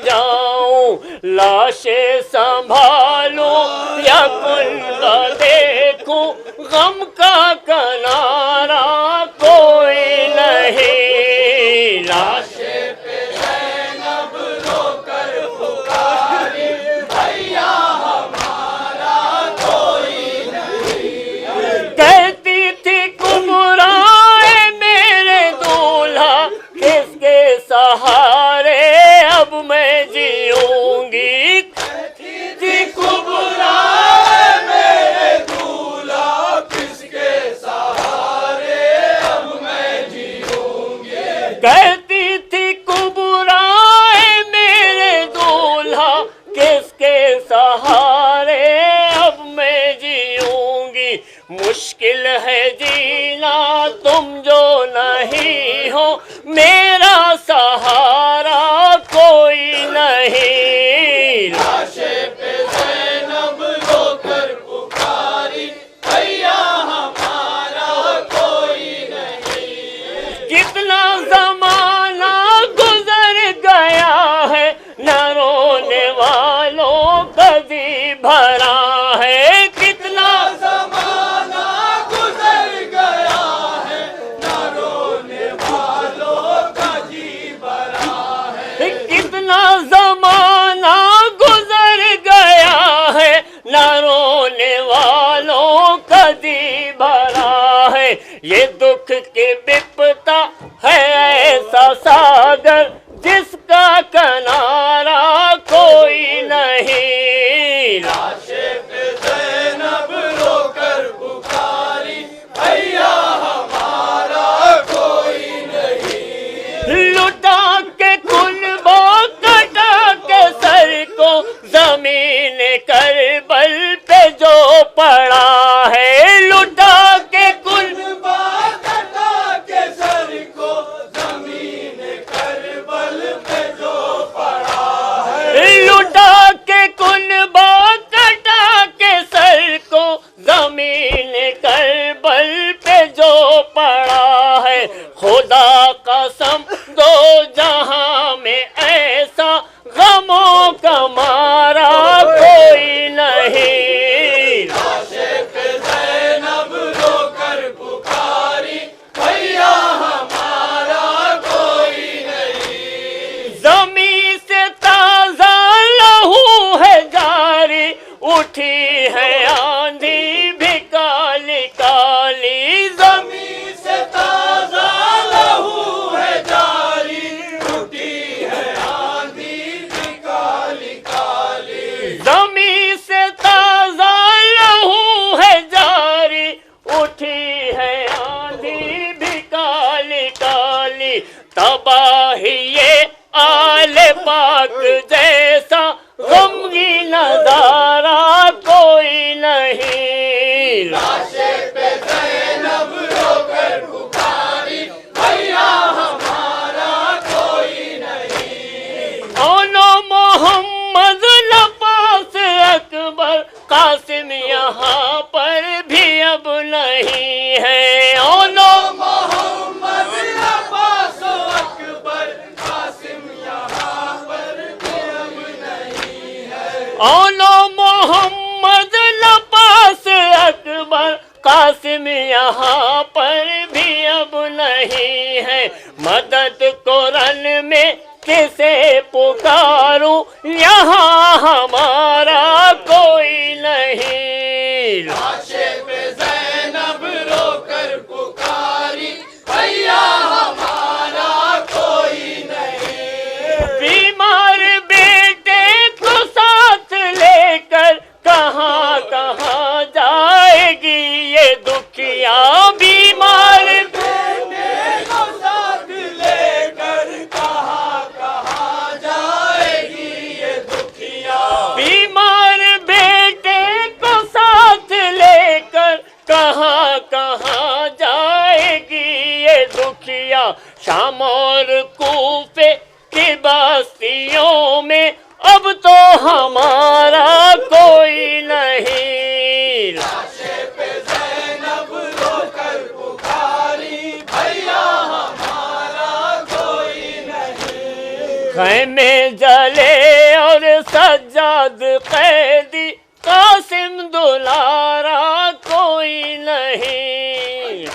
جاؤں، لاشیں سنبھالوں یا کنگا دیکھوں، غم کا کنارہ کوئی نہیں۔ لاشیں پہ زینب رو کر پکاری، بھیا ہمارا کوئی نہیں۔ کہتی تھی کبریٰ اے میرے دولہا، کس کے سہارے اب میں جیوں گی۔ کہتی تھی کبریٰ اے میرے دولہا، کس کے سہارے اب میں جیوں گی۔ کہتی تھی کبریٰ اے میرے دولہا، کس کے سہارے اب میں جیوں گی۔ مشکل ہے جینا تم جو نہیں ہو، میرا سہارا کوئی نہیں۔ لاشیں پہ زینب رو کر پکاری، بھیا ہمارا کوئی نہیں۔ کتنا زمانہ گزر گیا ہے، نہ رونے والوں کا جی بھرا ہے۔ کتنا زمانہ گزر گیا ہے، نہ رونے والوں کا جی بھرا ہے۔ کتنا زمانہ گزر گیا ہے، نہ رونے والوں کا جی بھرا ہے۔ یہ دکھ کی بپتا ہے ایسا ساگر، جس کا کنارہ کوئی نہیں۔ لاشیں پہ زینب رو کر پکاری، بھیا ہمارا کوئی نہیں۔ لٹا کے کلبہ کٹا کے سر کو، زمین کربل پہ جو پڑا ہے۔ لٹا کے کلبہ کٹا کے سر کو، زمین کربل پہ جو پڑا ہے۔ لٹا کے کلبہ کٹا کے سر کو، زمین کربل پہ جو پڑا ہے۔ خدا قسم دو جہاں میں ایسا غموں کا مارا کوئی نہیں۔ لاشیں پہ زینب رو کر پکاری، بھیا ہمارا کوئی نہیں۔ زمین سے تازہ لہو ہے جاری، اٹھی ہے آندھی بھی کالی کالی۔ زمین سے تازہ لہو ہے جاری، اٹھی ہے آندھی بھی کالی کالی۔ زمین سے تازہ لہو ہے جاری، اٹھی ہے آندھی بھی کالی کالی۔ تباہی یہ آل پاک جیسا غمگین نظارہ کوئی نہیں۔ لاشیں پہ زینب رو کر پکاری، بھیا ہمارا کوئی نہیں۔ اونو محمد لپاس اکبر قاسم یہاں پر بھی اب نہیں ہے۔ اونو محمد لپاس اکبر قاسم یہاں پر بھی اب نہیں ہے۔ اونو محمد لپاس اکبر قاسم یہاں پر بھی اب نہیں ہے۔ مدد قرآن میں کسے پکاروں، یہاں ہمارا کوئی نہیں۔ لاشیں پہ زینب رو کر پکاری، بھیا ہمارا کوئی نہیں۔ بیمار بیٹے کو ساتھ لے کر کہاں کہاں جائے گی یہ دکھیا۔ بیمار بیٹے کو ساتھ لے کر کہاں کہاں جائے گی یہ دکھیا۔ بیمار بیٹے کو ساتھ لے کر کہاں کہاں جائے گی یہ دکھیا۔ شام اور کوفے کی بستیوں میں اب تو ہمارا کوئی نہیں۔ لاشیں پہ زینب رو کر پکاری، بھیا ہمارا کوئی نہیں۔ خیمے جلے اور سجاد قیدی، قاسم دلارا کوئی نہیں.